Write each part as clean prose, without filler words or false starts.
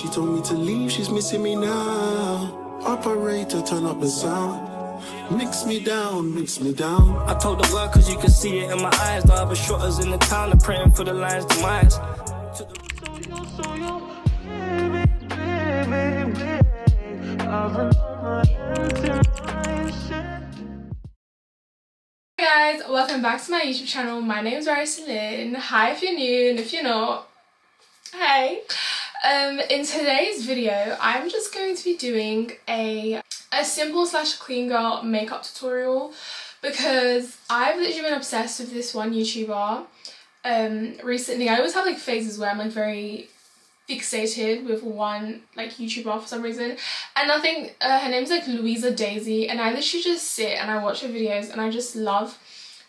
she told me to leave, she's missing me now. Operator, turn up the sound. Mix me down, mix me down. I told the world cause you can see it in my eyes. The other shotters in the town are praying for the line's demise. Hey guys, welcome back to my YouTube channel. My name is Rarisalyn. Hi if you're new, and if you're not, hey. In today's video, I'm just going to be doing a simple / clean girl makeup tutorial because I've literally been obsessed with this one YouTuber recently. I always have like phases where I'm like very fixated with one like YouTuber for some reason, and I think her name's like Louisa Daisy, and I literally just sit and I watch her videos and I just love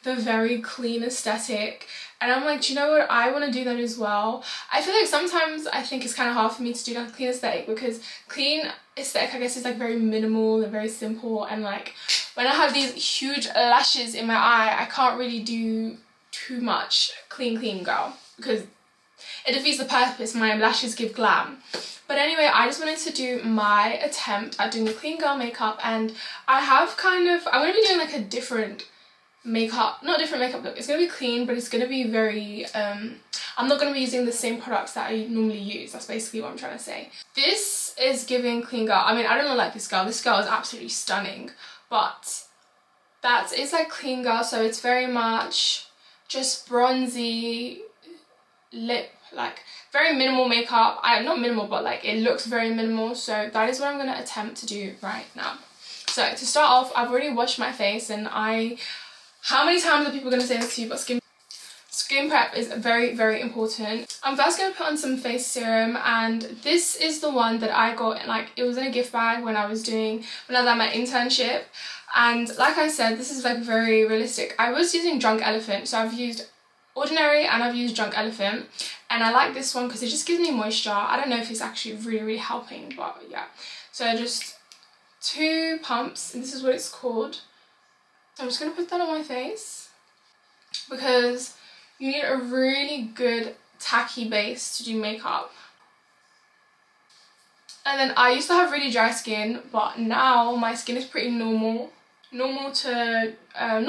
the very clean aesthetic, and I'm like, do you know what, I want to do that as well. I feel like sometimes I think it's kind of hard for me to do that clean aesthetic because clean aesthetic, I guess, is like very minimal and very simple, and like when I have these huge lashes in my eye, I can't really do too much clean girl because it defeats the purpose. My lashes give glam. But anyway, I just wanted to do my attempt at doing a clean girl makeup, and I have I'm going to be doing like a different makeup, not different makeup look. It's going to be clean, but it's going to be very, I'm not going to be using the same products that I normally use. That's basically what I'm trying to say. This is giving clean girl. I mean, I don't know like this girl. This girl is absolutely stunning, but it's like clean girl, so it's very much just bronzy lip, like very minimal makeup. Not minimal, but like it looks very minimal, so that is what I'm going to attempt to do right now. So to start off, I've already washed my face, and how many times are people going to say this to you, but skin prep is very important. I'm first going to put on some face serum, and this is the one that I got, like it was in a gift bag when I was at my internship, and like I said, this is like very realistic. I was using Drunk Elephant, so I've used Ordinary and I've used Drunk Elephant, and I like this one because it just gives me moisture. I don't know if it's actually really helping, but yeah. So just 2 pumps, and this is what it's called. So I'm just going to put that on my face because you need a really good tacky base to do makeup. And then I used to have really dry skin, but now my skin is pretty normal to I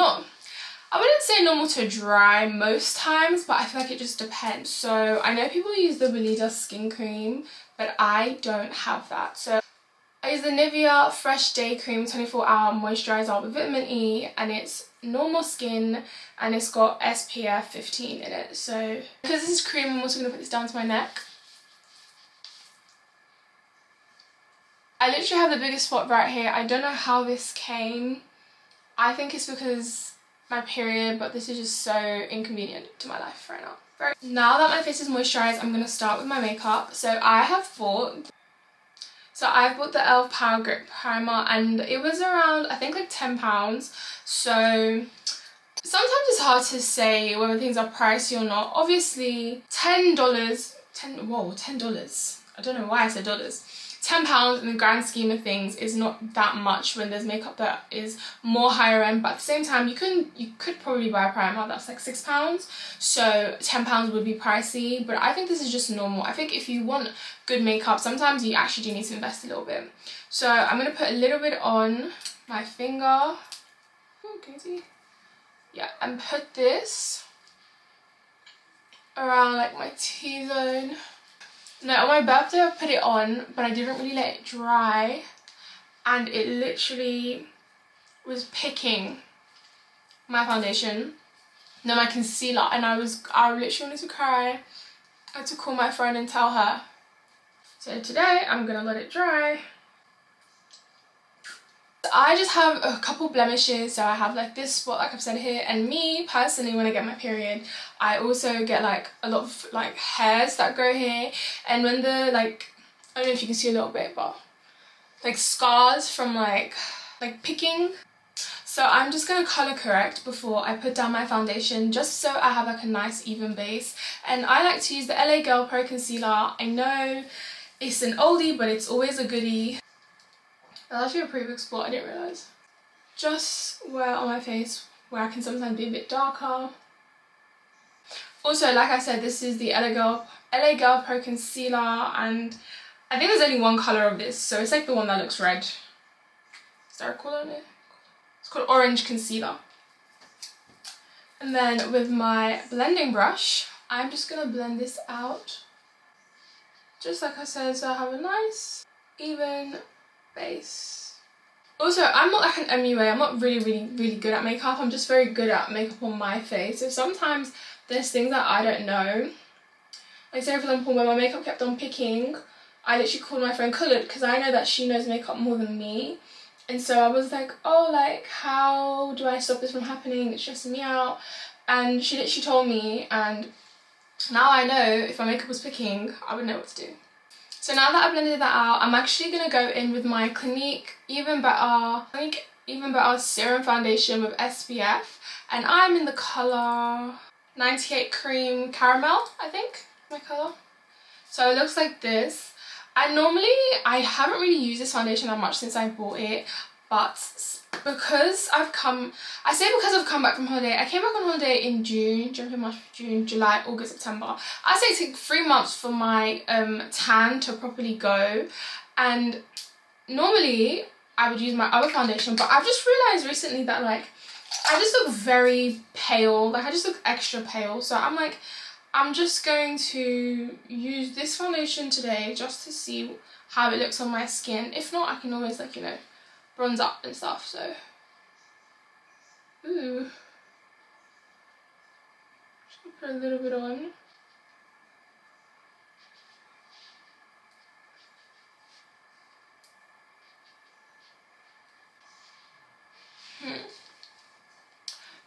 wouldn't say normal to dry most times, but I feel like it just depends. So I know people use the Belida skin cream, but I don't have that. So I use the Nivea Fresh Day Cream 24-hour moisturizer with vitamin E, and it's normal skin, and it's got SPF 15 in it. So because this is cream, I'm also going to put this down to my neck. I literally have the biggest spot right here. I don't know how this came. I think it's because my period, but this is just so inconvenient to my life right now. Now that my face is moisturized, I'm going to start with my makeup. So I've bought the e.l.f. Power Grip Primer, and it was around, I think, like £10. So sometimes it's hard to say whether things are pricey or not. Obviously $10, I don't know why I said dollars. £10 in the grand scheme of things is not that much when there's makeup that is more higher end, but at the same time you could probably buy a primer that's like £6, so £10 would be pricey, but I think this is just normal. I think if you want good makeup, sometimes you actually do need to invest a little bit. So I'm going to put a little bit on my finger. Oh, can you see? Yeah, and put this around like my T-zone. No, on my birthday I put it on, but I didn't really let it dry, and it literally was picking my foundation, no, my concealer, and I literally wanted to cry. I had to call my friend and tell her. So today I'm gonna let it dry. I just have a couple blemishes, so I have like this spot like I've said here, and me personally, when I get my period, I also get like a lot of like hairs that grow here, and when the like, I don't know if you can see a little bit, but like scars from like picking. So I'm just going to colour correct before I put down my foundation, just so I have like a nice even base. And I like to use the LA Girl Pro Concealer. I know it's an oldie, but it's always a goodie. That's actually a pretty big spot, I didn't realise. Just where on my face where I can sometimes be a bit darker. Also, like I said, this is the LA Girl Pro Concealer, and I think there's only one colour of this, so it's like the one that looks red. Is there a colour on it? It's called Orange Concealer. And then with my blending brush, I'm just going to blend this out. Just like I said, so I have a nice, even base. Also, I'm not like an MUA, I'm not really good at makeup. I'm just very good at makeup on my face. So sometimes there's things that I don't know. Like say for example, when my makeup kept on picking, I literally called my friend Coloured because I know that she knows makeup more than me. And so I was like, oh, like, how do I stop this from happening? It's stressing me out. And she literally told me, and now I know if my makeup was picking, I would know what to do. So now that I've blended that out, I'm actually going to go in with my Clinique Even Better Serum Foundation with SPF. And I'm in the colour 98 Cream Caramel, I think, my colour. So it looks like this. And normally, I haven't really used this foundation that much since I bought it, but because I've come back from holiday. I came back on holiday in June, July, August, September. I say it took 3 months for my tan to properly go, and normally I would use my other foundation, but I've just realised recently that like I just look very pale, like I just look extra pale, so I'm like, I'm just going to use this foundation today just to see how it looks on my skin. If not, I can always like, you know, bronze up and stuff, so. Ooh. Just gonna put a little bit on.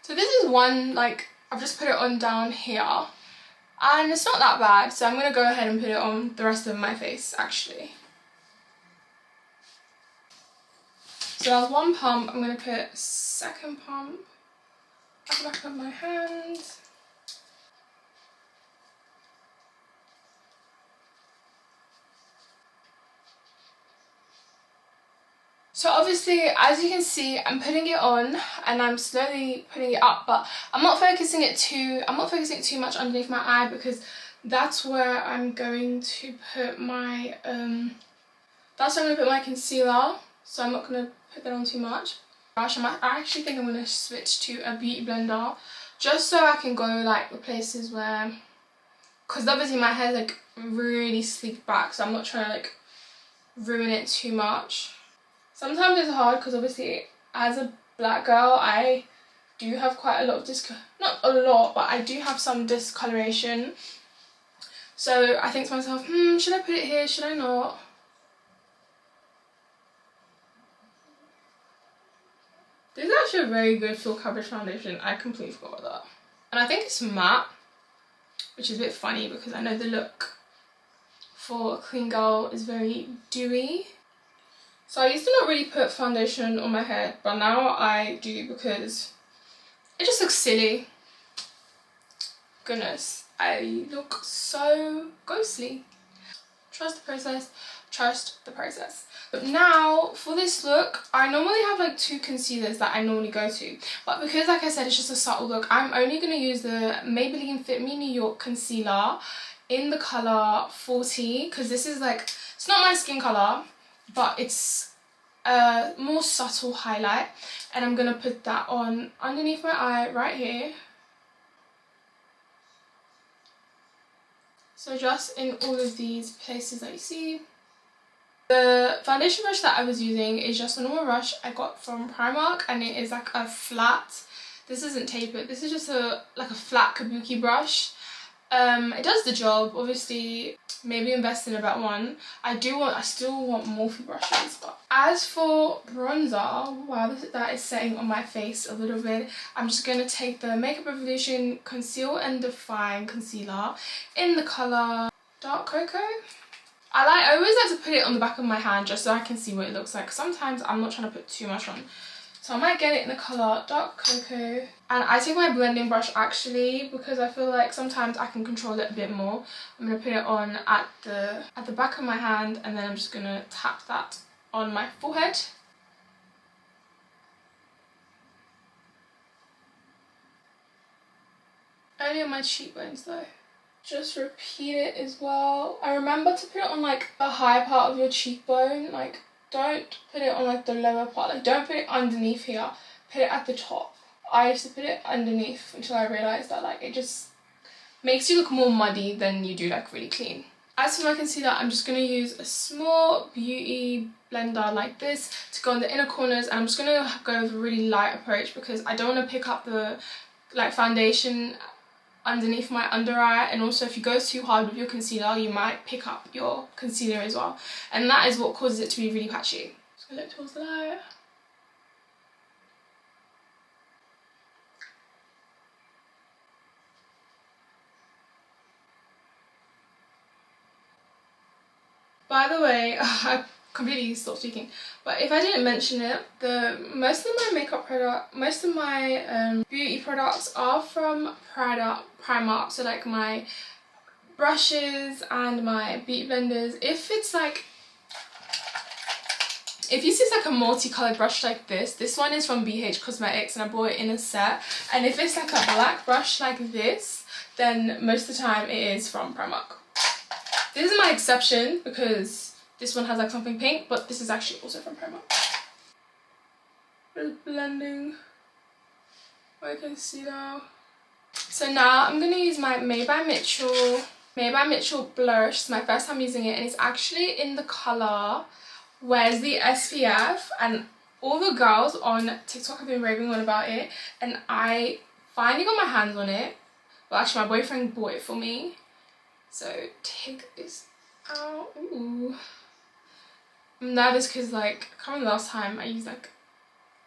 So this is one, like, I've just put it on down here. And it's not that bad, so I'm going to go ahead and put it on the rest of my face, actually. So that was one pump. I'm going to put a second pump at the back of my hand. So obviously, as you can see, I'm putting it on and I'm slowly putting it up, but I'm not focusing it too much underneath my eye because that's where I'm going to put my concealer. So I'm not going to put that on too much. I actually think I'm going to switch to a beauty blender just so I can go like the places where, because obviously my hair is like really sleeked back, so I'm not trying to like ruin it too much. Sometimes it's hard because obviously as a black girl I do have quite a lot of not a lot, but I do have some discoloration. So I think to myself, should I put it here, should I not? This is actually a very good full coverage foundation. I completely forgot about that. And I think it's matte, which is a bit funny because I know the look for a clean girl is very dewy. So I used to not really put foundation on my head, but now I do because it just looks silly. Goodness, I look so ghostly. Trust the process, trust the process. But now for this look, I normally have like 2 concealers that I normally go to. But because like I said, it's just a subtle look, I'm only going to use the Maybelline Fit Me New York concealer in the colour 40. Because this is like, it's not my skin colour, but it's a more subtle highlight, and I'm gonna put that on underneath my eye right here. So just in all of these places that you see. The foundation brush that I was using is just a normal brush I got from Primark, and it is like a flat, this isn't tapered, this is just like a flat kabuki brush. It does the job. Obviously maybe invest in a better one. I still want Morphe brushes. But as for bronzer, wow, that is setting on my face a little bit. I'm just going to take the Makeup Revolution Conceal and Define Concealer in the colour Dark Cocoa. I always like to put it on the back of my hand just so I can see what it looks like. Sometimes I'm not trying to put too much on. So I might get it in the colour Dark Cocoa. And I take my blending brush actually because I feel like sometimes I can control it a bit more. I'm going to put it on at the back of my hand, and then I'm just going to tap that on my forehead. Only on my cheekbones though. just repeat it as well. I remember to put it on like the high part of your cheekbone. Like, don't put it on like the lower part. Like, don't put it underneath here. Put it at the top. I used to put it underneath until I realised that like it just makes you look more muddy than you do like really clean. As for my concealer, I'm just going to use a small beauty blender like this to go on the inner corners, and I'm just going to go with a really light approach because I don't want to pick up the like foundation underneath my under eye, and also if you go too hard with your concealer you might pick up your concealer as well, and that is what causes it to be really patchy. Just going to look towards the light. By the way, I completely stopped speaking, but if I didn't mention it, most of my beauty products are from Primark. So like my brushes and my beauty blenders. If you see it's like a multicolored brush like this one is from BH Cosmetics and I bought it in a set. And if it's like a black brush like this, then most of the time it is from Primark. This is my exception because this one has like something pink, but this is actually also from Primark. Just blending my concealer. So now I'm going to use my Made by Mitchell blush. It's my first time using it, and it's actually in the colour Where's the SPF, and all the girls on TikTok have been raving on about it, and I finally got my hands on it. Well, actually my boyfriend bought it for me. So take this out. Ooh. I'm nervous because like I can't remember the last time I used like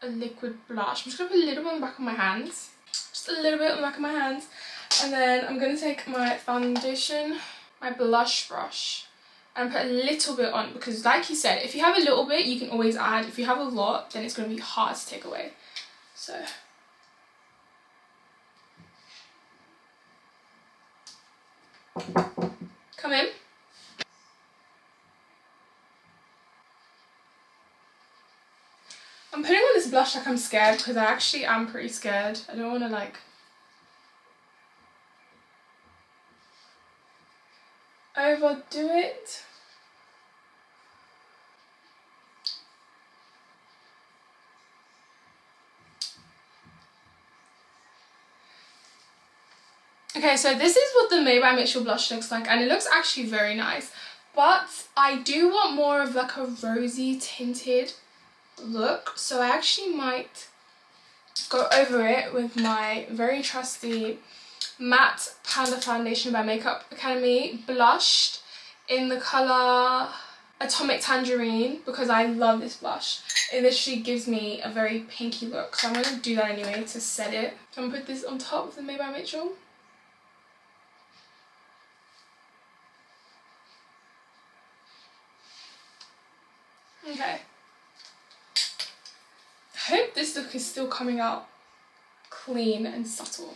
a liquid blush. I'm just gonna put a little bit on the back of my hands. Just a little bit on the back of my hands. And then I'm gonna take my foundation, my blush brush, and put a little bit on, because like you said, if you have a little bit you can always add. If you have a lot, then it's gonna be hard to take away. So come in. I'm putting on this blush like I'm scared, because I actually am pretty scared. I don't want to like overdo it. Okay, so this is what the Made by Mitchell blush looks like, and it looks actually very nice. But I do want more of like a rosy tinted look, so I actually might go over it with my very trusty matte Panda foundation by Makeup Academy, blushed in the colour Atomic Tangerine, because I love this blush. It literally gives me a very pinky look, so I'm going to do that anyway to set it. So I'm going to put this on top of the Made by Mitchell. Okay. I hope this look is still coming out clean and subtle.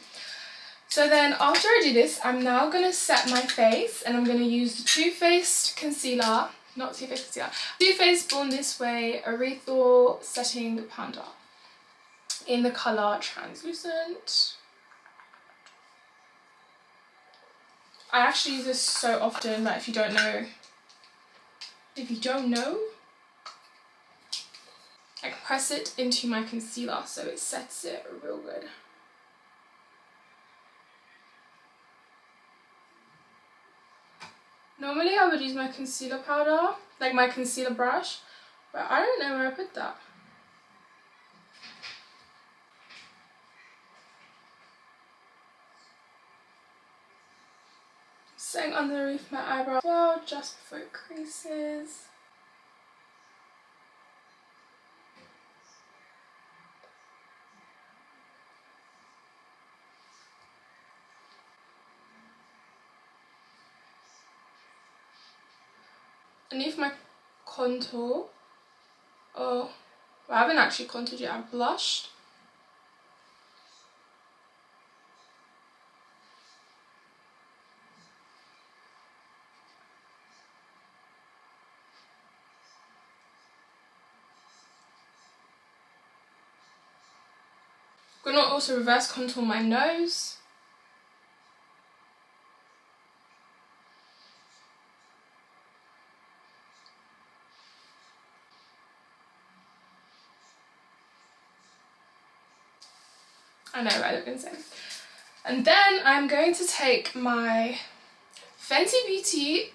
So then after I do this, I'm now going to set my face, and I'm going to use the Too Faced concealer, not Too Faced concealer, Too Faced Born This Way Arethyl Setting Powder in the colour Translucent. I actually use this so often that if you don't know, I press it into my concealer so it sets it real good. Normally I would use my concealer powder, like my concealer brush, but I don't know where I put that. Setting underneath my eyebrow as well, just before it creases. Underneath my contour, well, I haven't actually contoured yet, I've blushed. I'm going to also reverse contour my nose. I know, I look insane. And then I'm going to take my Fenty Beauty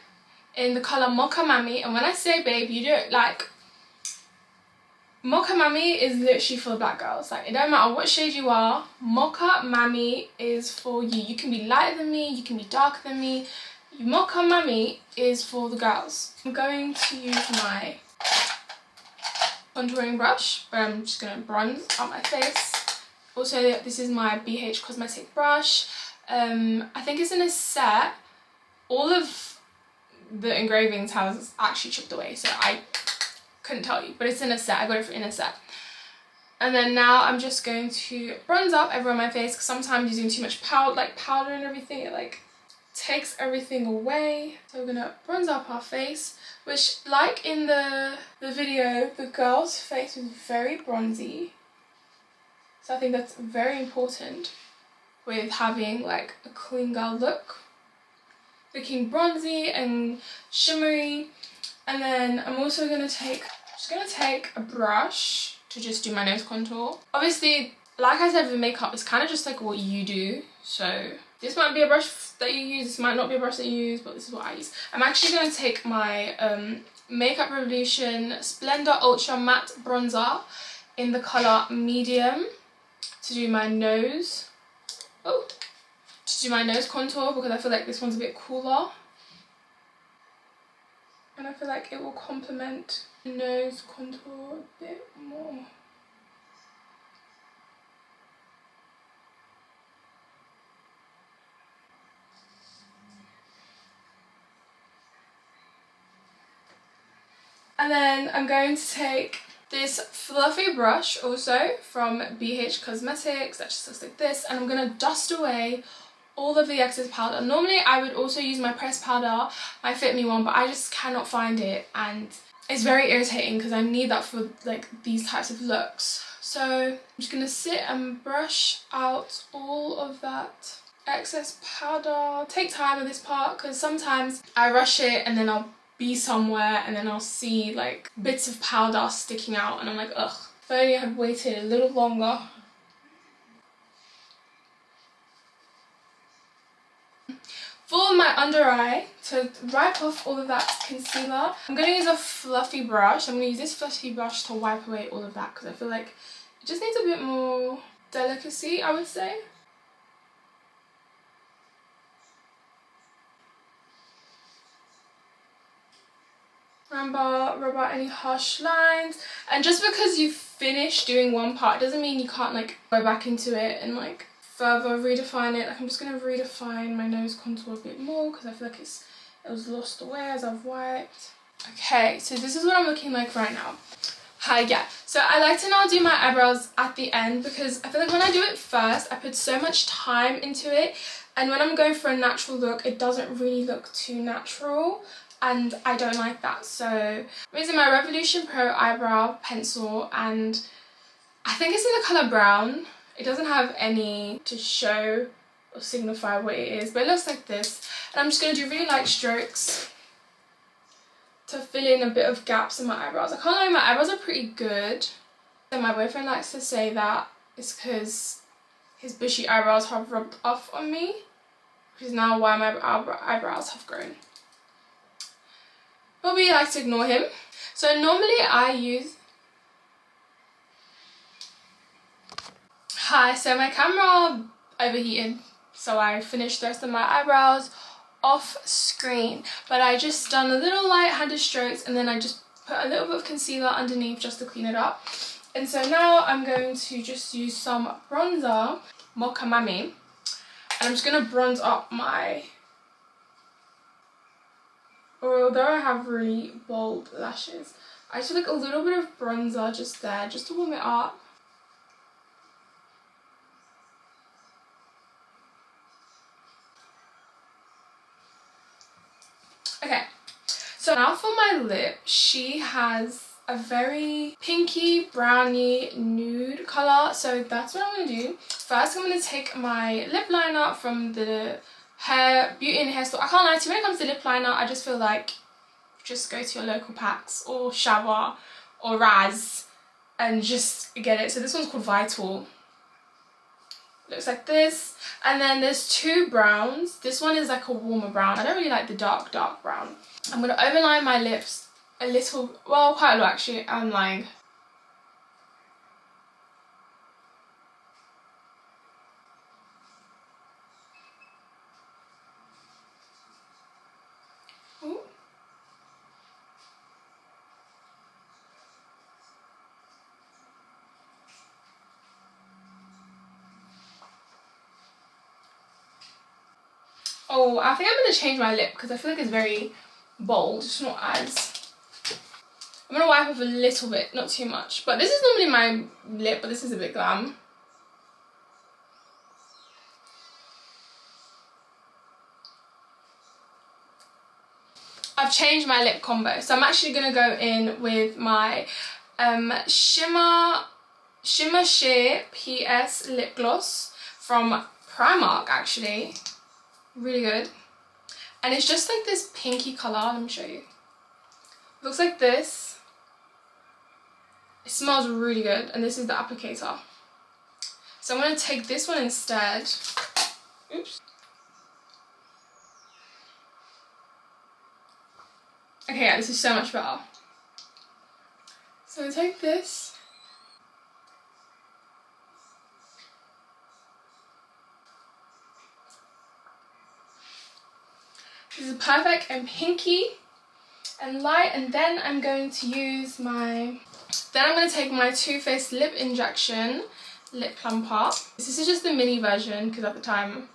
in the colour Mocha Mami. And when I say babe, you don't like... Mocha Mami is literally for black girls. Like, it don't matter what shade you are, Mocha Mami is for you. You can be lighter than me, you can be darker than me. Mocha Mami is for the girls. I'm going to use my contouring brush, where I'm just going to bronze out my face. Also, this is my BH Cosmetic brush. I think it's in a set. All of the engravings has actually chipped away, so I couldn't tell you, but it's in a set. I got it in a set. And then now I'm just going to bronze up everywhere on my face, because sometimes using too much powder and everything, it like takes everything away. So we're gonna bronze up our face, which, like in the video, the girl's face was very bronzy. So I think that's very important with having like a clean girl look. Looking bronzy and shimmery. And then I'm also gonna take a brush to just do my nose contour. Obviously, like I said with makeup, it's kind of just like what you do. So this might be a brush that you use, this might not be a brush that you use, but this is what I use. I'm actually going to take my Makeup Revolution Splendor Ultra Matte Bronzer in the colour Medium to do my nose. To do my nose contour, because I feel like this one's a bit cooler. And I feel like it will complement the nose contour a bit more. And then I'm going to take this fluffy brush also from BH Cosmetics that just looks like this, and I'm going to dust away all of the excess powder. Normally I would also use my pressed powder, my Fit Me one, but I just cannot find it, and it's very irritating because I need that for like these types of looks. So I'm just going to sit and brush out all of that excess powder. Take time with this part, because sometimes I rush it and then I'll be somewhere and then I'll see like bits of powder sticking out and I'm like, ugh, if only I had waited a little longer. For my under eye, to wipe off all of that concealer, I'm going to use a fluffy brush. I'm going to use this fluffy brush to wipe away all of that, because I feel like it just needs a bit more delicacy, I would say. Remember, rub out any harsh lines. And just because you've finished doing one part doesn't mean you can't like go back into it and like further redefine it. Like, I'm just going to redefine my nose contour a bit more because I feel like it was lost away as I've wiped. Okay, so this is what I'm looking like right now. Hi, yeah. So I like to now do my eyebrows at the end, because I feel like when I do it first, I put so much time into it, and when I'm going for a natural look, it doesn't really look too natural, and I don't like that. So I'm using my Revolution Pro eyebrow pencil, and I think it's in the colour brown. It doesn't have any to show or signify what it is, but it looks like this. And I'm just going to do really light strokes to fill in a bit of gaps in my eyebrows. I can't lie, my eyebrows are pretty good. And my boyfriend likes to say that it's because his bushy eyebrows have rubbed off on me, which is now why my eyebrows have grown. But we like to ignore him. So normally I use... Hi, so my camera overheated, so I finished the rest of my eyebrows off screen, but I just done a little light-handed strokes, and then I just put a little bit of concealer underneath just to clean it up. And so now I'm going to just use some bronzer, Mocha Mami, and I'm just going to bronze up my... Although I have really bold lashes, I just feel like a little bit of bronzer just there, just to warm it up. Okay, so now for my lip, she has a very pinky, browny, nude colour. So that's what I'm going to do. First, I'm going to take my lip liner from the Beauty and Hair store. I can't lie to you, when it comes to lip liner, I just feel like just go to your local Packs or Shower or Raz and just get it. So this one's called Vital. Looks like this. And then there's two browns. This one is like a warmer brown. I don't really like the dark brown. I'm going to overline my lips a little, well, quite a lot actually. I'm lying. Ooh. Oh, I think I'm going to change my lip because I feel like it's very bold. It's not as... I'm going to wipe off a little bit, not too much. But this is normally my lip, but this is a bit glam. I've changed my lip combo. So I'm actually going to go in with my Shimmer Sheer PS Lip Gloss from Primark, actually. Really good. And it's just like this pinky colour. Let me show you. It looks like this. It smells really good. And this is the applicator. So I'm going to take this one instead. Oops. Okay, yeah, this is so much better. So I take this. This is perfect and pinky and light, and then I'm going to use my... Then I'm going to take my Too Faced Lip Injection Lip Plumper. This is just the mini version because at the time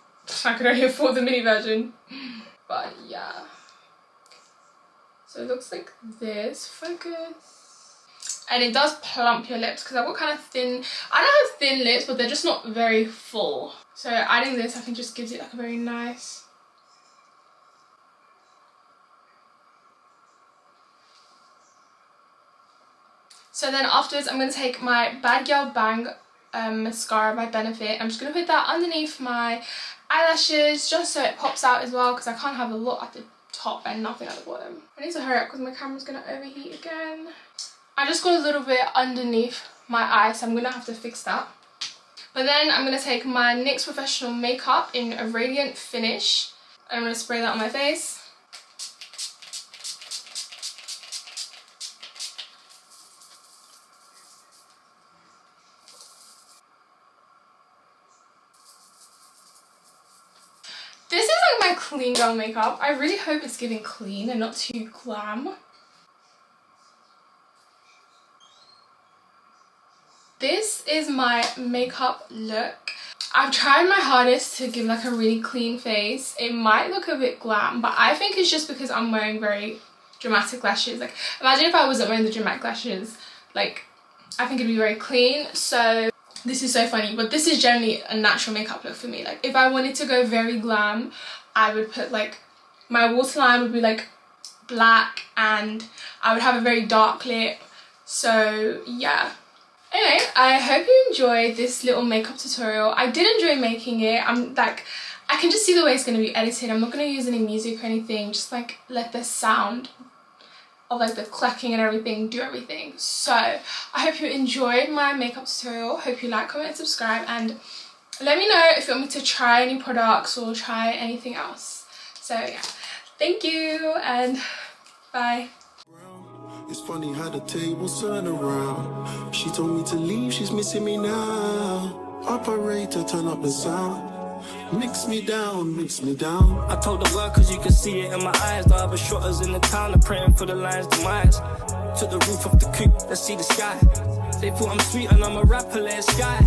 I could only afford the mini version. But yeah. So it looks like this. Focus. And it does plump your lips because I've got kind of thin... I don't have thin lips, but they're just not very full. So adding this I think just gives it like a very nice... So then afterwards, I'm going to take my Bad Girl Bang mascara by Benefit. I'm just going to put that underneath my eyelashes just so it pops out as well because I can't have a lot at the top and nothing at the bottom. I need to hurry up because my camera's going to overheat again. I just got a little bit underneath my eye, so I'm going to have to fix that. But then I'm going to take my NYX Professional Makeup in a Radiant Finish. I'm going to spray that on my face. This is like my clean girl makeup. I really hope it's giving clean and not too glam. This is my makeup look. I've tried my hardest to give like a really clean face. It might look a bit glam, but I think it's just because I'm wearing very dramatic lashes. Like, imagine if I wasn't wearing the dramatic lashes, like, I think it'd be very clean. So this is so funny, but this is generally a natural makeup look for me. Like, if I wanted to go very glam, I would put like, my waterline would be like black and I would have a very dark lip. So yeah. Anyway, I hope you enjoyed this little makeup tutorial. I did enjoy making it. I'm like, I can just see the way it's going to be edited. I'm not going to use any music or anything, just like let the sound of like the clacking and everything do everything. So I hope you enjoyed my makeup tutorial. Hope you like, comment and subscribe, and let me know if you want me to try any products or try anything else. So yeah, thank you and bye. It's funny how the tables turn around. She told me to leave, she's missing me now. Operator, turn up the sound. Mix me down, mix me down. I told the world cause you can see it in my eyes. The other shotters in the town are praying for the lion's demise. To the roof of the coupe, let's see the sky. They thought I'm sweet and I'm a rapper, let's sky.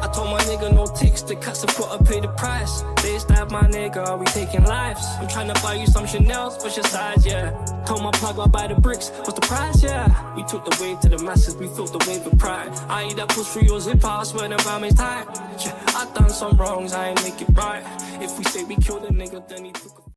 I told my nigga no ticks, the cats have gotta pay the price. They stab my nigga, we taking lives. I'm trying to buy you some Chanel, what's your size, yeah. Told my plug I'll buy the bricks, what's the price, yeah. We took the wave to the masses, we felt the wave of pride. I eat that push for your zip house when the bomb is tight. Yeah, I done some wrongs, I ain't make it right. If we say we killed a nigga, then he took a